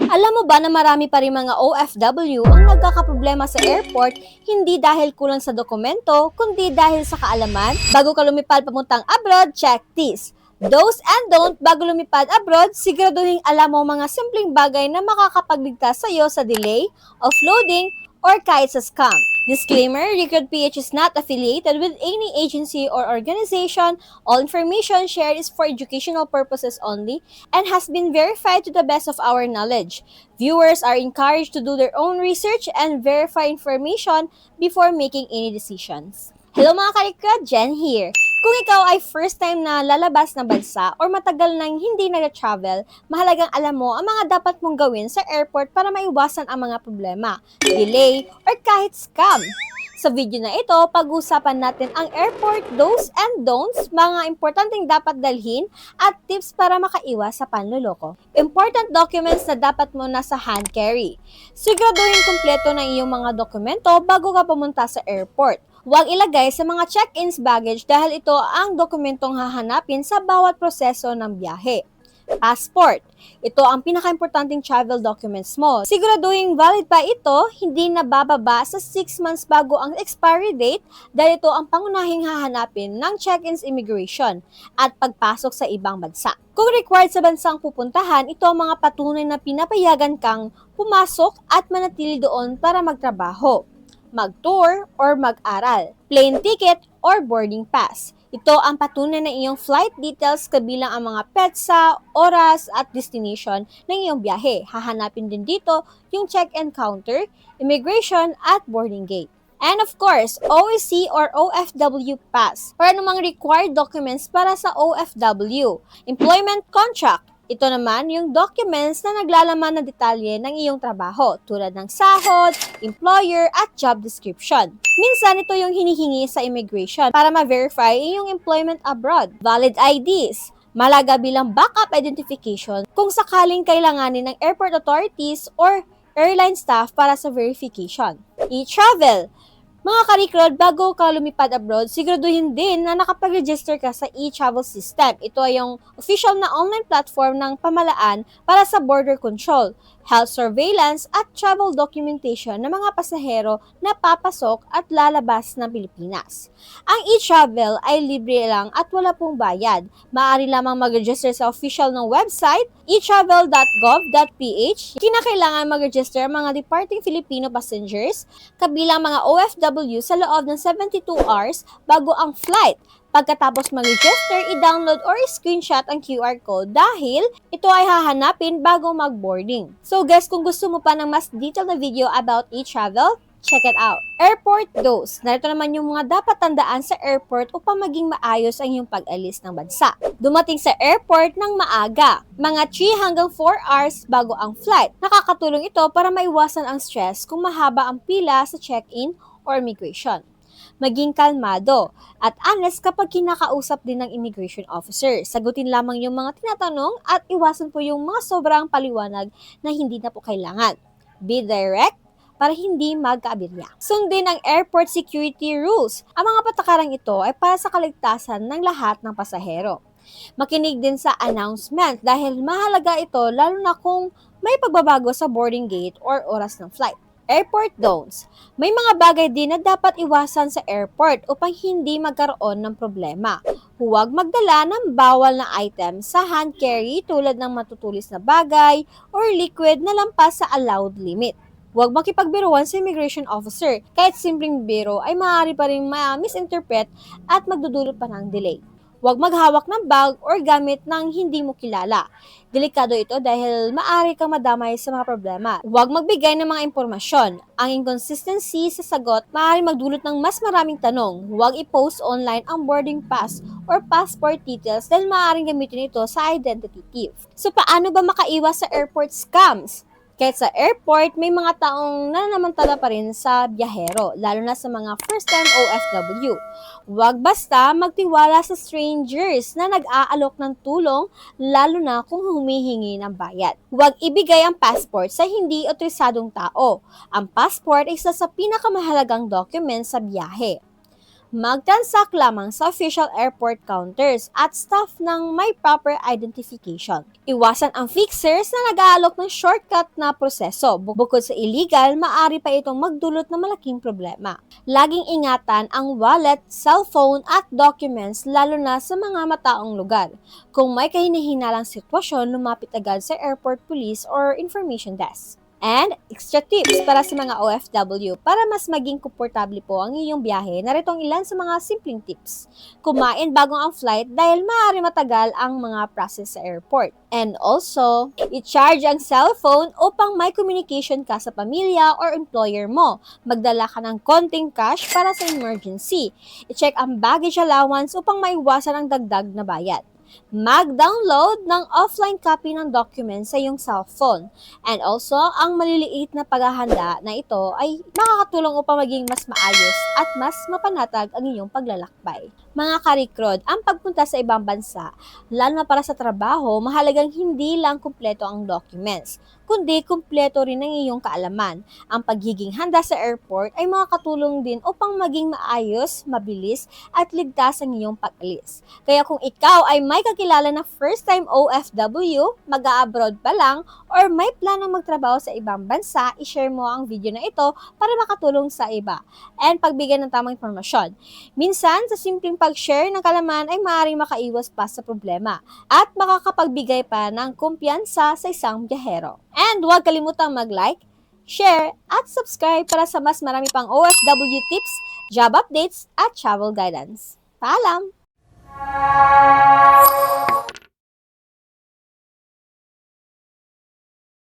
Alam mo ba na marami pa rin mga OFW ang nagkakaproblema sa airport hindi dahil kulang sa dokumento, kundi dahil sa kaalaman? Bago ka lumipad papuntang abroad, check this. Do's and don't bago lumipad abroad, siguraduhin alam mo mga simpleng bagay na makakapagligtas sa iyo sa delay, offloading, or kahit sa scam. Disclaimer, Recruit PH is not affiliated with any agency or organization. All information shared is for educational purposes only and has been verified to the best of our knowledge. Viewers are encouraged to do their own research and verify information before making any decisions. Hello mga ka-recruit, Jen here. Kung ikaw ay first time na lalabas ng bansa or matagal nang hindi nag-travel, mahalagang alam mo ang mga dapat mong gawin sa airport para maiwasan ang mga problema, delay, or kahit scam. Sa video na ito, pag-usapan natin ang airport do's and don'ts, mga importanteng dapat dalhin, at tips para makaiwas sa panloloko. Important documents na dapat mo nasa hand carry. Siguraduhin kumpleto ng iyong mga dokumento bago ka pumunta sa airport. Huwag ilagay sa mga check-ins baggage dahil ito ang dokumentong hahanapin sa bawat proseso ng biyahe. Passport. Ito ang pinaka-importanting travel documents mo. Siguraduhin valid pa ito, hindi na bababa sa 6 months bago ang expiry date dahil ito ang pangunahing hahanapin ng check-ins immigration at pagpasok sa ibang bansa. Kung required sa bansang pupuntahan, ito ang mga patunay na pinapayagan kang pumasok at manatili doon para magtrabaho, mag-tour or mag-aral, plane ticket or boarding pass. Ito ang patunay ng iyong flight details kabilang ang mga petsa, oras at destination ng iyong biyahe. Hahanapin din dito yung check-in counter, immigration at boarding gate. And of course, OEC or OFW pass or anumang required documents para sa OFW. Employment contract. Ito naman yung documents na naglalaman ng detalye ng iyong trabaho tulad ng sahod, employer at job description. Minsan ito yung hinihingi sa immigration para ma-verify iyong employment abroad. Valid IDs. Malaga bilang backup identification kung sakaling kailanganin ng airport authorities or airline staff para sa verification. E-travel. Mga ka-recruit, bago ka lumipad abroad, siguraduhin din na nakapag-register ka sa e-travel system. Ito ay yung official na online platform ng pamahalaan para sa border control, health surveillance at travel documentation ng mga pasahero na papasok at lalabas ng Pilipinas. Ang e-travel ay libre lang at wala pong bayad. Maaari lamang mag-register sa official ng website, etravel.gov.ph. Kinakailangan mag-register ang mga departing Filipino passengers, kabilang mga OFW sa loob ng 72 hours bago ang flight. Pagkatapos mag-register, i-download or screenshot ang QR code dahil ito ay hahanapin bago mag-boarding. So guys, kung gusto mo pa ng mas detailed na video about e-travel, check it out. Airport do's. Narito naman yung mga dapat tandaan sa airport upang maging maayos ang iyong pag-alis ng bansa. Dumating sa airport ng maaga, mga 3 hanggang 4 hours bago ang flight. Nakakatulong ito para maiwasan ang stress kung mahaba ang pila sa check-in or immigration. Maging kalmado at honest kapag kinakausap din ng immigration officer. Sagutin lamang yung mga tinatanong at iwasan po yung mga sobrang paliwanag na hindi na po kailangan. Be direct para hindi magkaaberya. Sundin ang airport security rules. Ang mga patakarang ito ay para sa kaligtasan ng lahat ng pasahero. Makinig din sa announcement dahil mahalaga ito lalo na kung may pagbabago sa boarding gate or oras ng flight. Airport don'ts. May mga bagay din na dapat iwasan sa airport upang hindi magkaroon ng problema. Huwag magdala ng bawal na item sa hand carry tulad ng matutulis na bagay or liquid na lampas sa allowed limit. Huwag makipagbiruan sa immigration officer. Kahit simpleng biro ay maaari pa rin ma-misinterpret at magdudulot pa ng delay. Huwag maghawak ng bag or gamit ng hindi mo kilala. Delikado ito dahil maaari kang madamay sa mga problema. Huwag magbigay ng mga impormasyon. Ang inconsistency sa sagot maaari magdulot ng mas maraming tanong. Huwag i-post online ang boarding pass or passport details dahil maaaring gamitin ito sa identity thief. So paano ba makaiwas sa airport scams? Kahit sa airport, may mga taong nananamantala pa rin sa biyahero, lalo na sa mga first-time OFW. Huwag basta magtiwala sa strangers na nag-aalok ng tulong, lalo na kung humihingi ng bayad. Huwag ibigay ang passport sa hindi otorisadong tao. Ang passport ay isa sa pinakamahalagang document sa biyahe. Magtransact lamang sa official airport counters at staff ng may proper identification. Iwasan ang fixers na nag-aalok ng shortcut na proseso. Bukod sa illegal, maaari pa itong magdulot ng malaking problema. Laging ingatan ang wallet, cellphone at documents lalo na sa mga mataong lugar. Kung may kahinalang sitwasyon, lumapit agad sa airport police or information desk. And extra tips para sa mga OFW para mas maging komportable po ang iyong biyahe. Naritong ilan sa mga simpleng tips. Kumain bago ang flight dahil maaari matagal ang mga process sa airport. And also, i-charge ang cellphone upang may communication ka sa pamilya or employer mo. Magdala ka ng konting cash para sa emergency. I-check ang baggage allowance upang maiwasan ang dagdag na bayad. Mag-download ng offline copy ng document sa iyong cellphone. And also, ang maliliit na paghahanda na ito ay makakatulong upang maging mas maayos at mas mapanatag ang iyong paglalakbay. Mga karikrod, ang pagpunta sa ibang bansa, lalo na para sa trabaho, mahalagang hindi lang kumpleto ang documents, kundi kumpleto rin ang iyong kaalaman. Ang pagiging handa sa airport ay makakatulong din upang maging maayos, mabilis, at ligtas ang iyong pag-alis. Kaya kung ikaw ay may kakilala na first-time OFW, mag-a-abroad pa lang, or may planong magtrabaho sa ibang bansa, i-share mo ang video na ito para makatulong sa iba and pagbigyan ng tamang impormasyon. Minsan, sa simpleng pag-share ng kalaman ay maaaring makaiwas pa sa problema at makakapagbigay pa ng kumpiyansa sa isang biyahero. And huwag kalimutang mag-like, share, at subscribe para sa mas marami pang OFW tips, job updates, at travel guidance. Paalam!